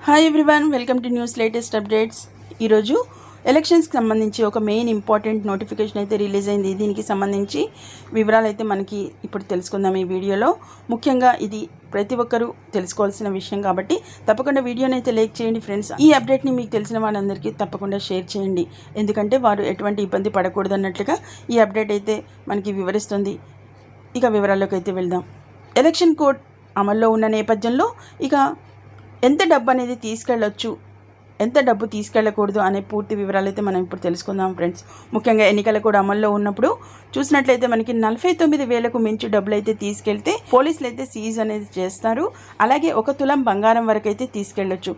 Hi everyone, welcome to news latest updates. ఈరోజు ఎలక్షన్స్కి సంబంధించి ఒక మెయిన్ ఇంపార్టెంట్ నోటిఫికేషన్ అయితే రిలీజ్ అయింది. దీనికి సంబంధించి వివరాలు అయితే మనకి ఇప్పుడు తెలుసుకుందాం ఈ వీడియోలో. ముఖ్యంగా ఇది ప్రతి ఒక్కరూ తెలుసుకోవాల్సిన విషయం కాబట్టి తప్పకుండా వీడియోని అయితే లైక్ చేయండి ఫ్రెండ్స్. ఈ అప్డేట్ని మీకు తెలిసిన వాళ్ళందరికీ తప్పకుండా షేర్ చేయండి, ఎందుకంటే వారు ఎటువంటి ఇబ్బంది పడకూడదు అన్నట్లుగా ఈ అప్డేట్ అయితే మనకి వివరిస్తుంది. ఇక వివరాల్లోకి అయితే వెళ్దాం. ఎలక్షన్ కోడ్ అమల్లో ఉన్న నేపథ్యంలో ఇక ఎంత డబ్బు అనేది తీసుకెళ్ళొచ్చు, ఎంత డబ్బు తీసుకెళ్ళకూడదు అనే పూర్తి వివరాలు అయితే మనం ఇప్పుడు తెలుసుకుందాం ఫ్రెండ్స్. ముఖ్యంగా ఎన్నికల కూడా అమల్లో ఉన్నప్పుడు చూసినట్లయితే మనకి 49,000కు మించి డబ్బులు అయితే తీసుకెళ్తే పోలీసులు అయితే సీజ్ అనేది చేస్తారు. అలాగే 1 తులం బంగారం వరకు అయితే తీసుకెళ్ళొచ్చు.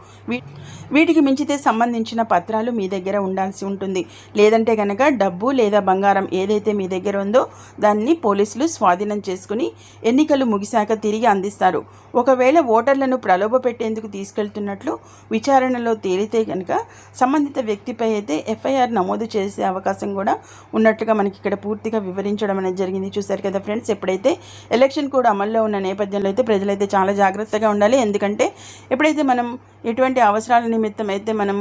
వీటికి మించితే సంబంధించిన పత్రాలు మీ దగ్గర ఉండాల్సి ఉంటుంది. లేదంటే కనుక డబ్బు లేదా బంగారం ఏదైతే మీ దగ్గర ఉందో దాన్ని పోలీసులు స్వాధీనం చేసుకుని ఎన్నికలు ముగిశాక తిరిగి అందిస్తారు. ఒకవేళ ఓటర్లను ప్రలోభ పెట్టేందుకు తీసుకెళ్తున్నట్లు విచారణలో తేలితే కనుక సంబంధిత వ్యక్తిపై అయితే ఎఫ్ఐఆర్ నమోదు చేసే అవకాశం కూడా ఉన్నట్లుగా మనకి ఇక్కడ పూర్తిగా వివరించడం అనేది జరిగింది. చూశారు కదా ఫ్రెండ్స్. ఎప్పుడైతే ఎలక్షన్ కూడా అమల్లో ఉన్న నేపథ్యంలో అయితే ప్రజలైతే చాలా జాగ్రత్తగా ఉండాలి. ఎందుకంటే ఎప్పుడైతే మనం ఎటువంటి అవసరాల నిమిత్తం అయితే మనం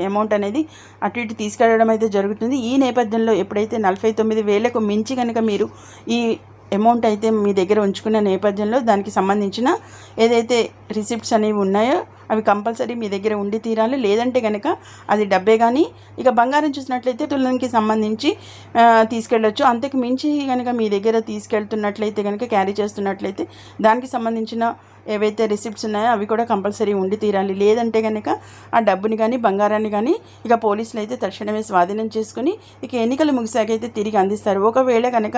అమౌంట్ అనేది అటు ఇటు తీసుకెళ్ళడం అయితే జరుగుతుంది. ఈ నేపథ్యంలో ఎప్పుడైతే 49,000కు మించి కనుక మీరు ఈ అమౌంట్ అయితే మీ దగ్గర ఉంచుకున్న నేపథ్యంలో దానికి సంబంధించిన ఏదైతే రిసిప్ట్స్ అనేవి ఉన్నాయో అవి కంపల్సరీ మీ దగ్గర ఉండి తీరాలి. లేదంటే కనుక అది డబ్బే కానీ ఇక బంగారం చూసినట్లయితే తులంకి సంబంధించి తీసుకెళ్ళొచ్చు. అంతకు మించి కనుక మీ దగ్గర తీసుకెళ్తున్నట్లయితే కనుక క్యారీ చేస్తున్నట్లయితే దానికి సంబంధించిన ఏవైతే రిసిప్ట్స్ ఉన్నాయో అవి కూడా కంపల్సరీ ఉండి తీరాలి. లేదంటే కనుక ఆ డబ్బుని కానీ బంగారాన్ని కానీ ఇక పోలీసులు అయితే తక్షణమే స్వాధీనం చేసుకుని ఇక ఎన్నికలు ముగిసాకైతే తిరిగి అందిస్తారు. ఒకవేళ కనుక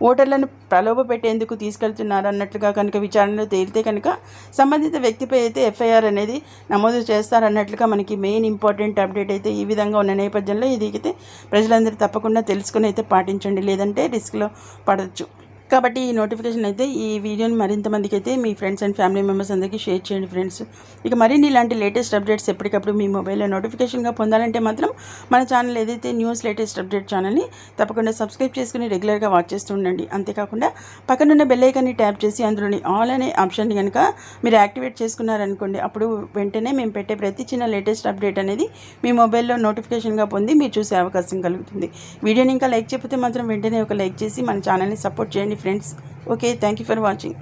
ఓటర్లను ప్రలోభ పెట్టేందుకు తీసుకెళ్తున్నారు అన్నట్లుగా కనుక విచారణలో తేలితే కనుక సంబంధిత వ్యక్తిపై అయితే ఎఫ్ఐఆర్ అనేది నమోదు చేస్తారన్నట్లుగా మనకి మెయిన్ ఇంపార్టెంట్ అప్డేట్ అయితే ఈ విధంగా ఉన్న నేపథ్యంలో ఇది అయితే ప్రజలందరూ తప్పకుండా తెలుసుకుని అయితే పాటించండి, లేదంటే రిస్క్లో పడవచ్చు. కాబట్టి ఈ నోటిఫికేషన్ అయితే ఈ వీడియోని మరింత మందికి అయితే మీ ఫ్రెండ్స్ అండ్ ఫ్యామిలీ మెంబర్స్ అందరికీ షేర్ చేయండి ఫ్రెండ్స్. ఇక మరిన్ని ఇలాంటి లేటెస్ట్ అప్డేట్స్ ఎప్పటికప్పుడు మీ మొబైల్లో నోటిఫికేషన్గా పొందాలంటే మాత్రం మన ఛానల్ ఏదైతే న్యూస్ లేటెస్ట్ అప్డేట్ ఛానల్ని తప్పకుండా సబ్స్క్రైబ్ చేసుకుని రెగ్యులర్గా వాచ్ చేస్తూ ఉండండి. అంతేకాకుండా పక్కనున్న బెల్ ఐకాన్ని ట్యాప్ చేసి అందులోని ఆల్ అనే ఆప్షన్ని కనుక మీరు యాక్టివేట్ చేసుకున్నారనుకోండి, అప్పుడు వెంటనే మేము పెట్టే ప్రతి చిన్న లేటెస్ట్ అప్డేట్ అనేది మీ మొబైల్లో నోటిఫికేషన్గా పొంది మీరు చూసే అవకాశం కలుగుతుంది. వీడియోని ఇంకా లైక్ చేయకపోతే మాత్రం వెంటనే ఒక లైక్ చేసి మన ఛానల్ని సపోర్ట్ చేయండి friends. Okay, thank you for watching.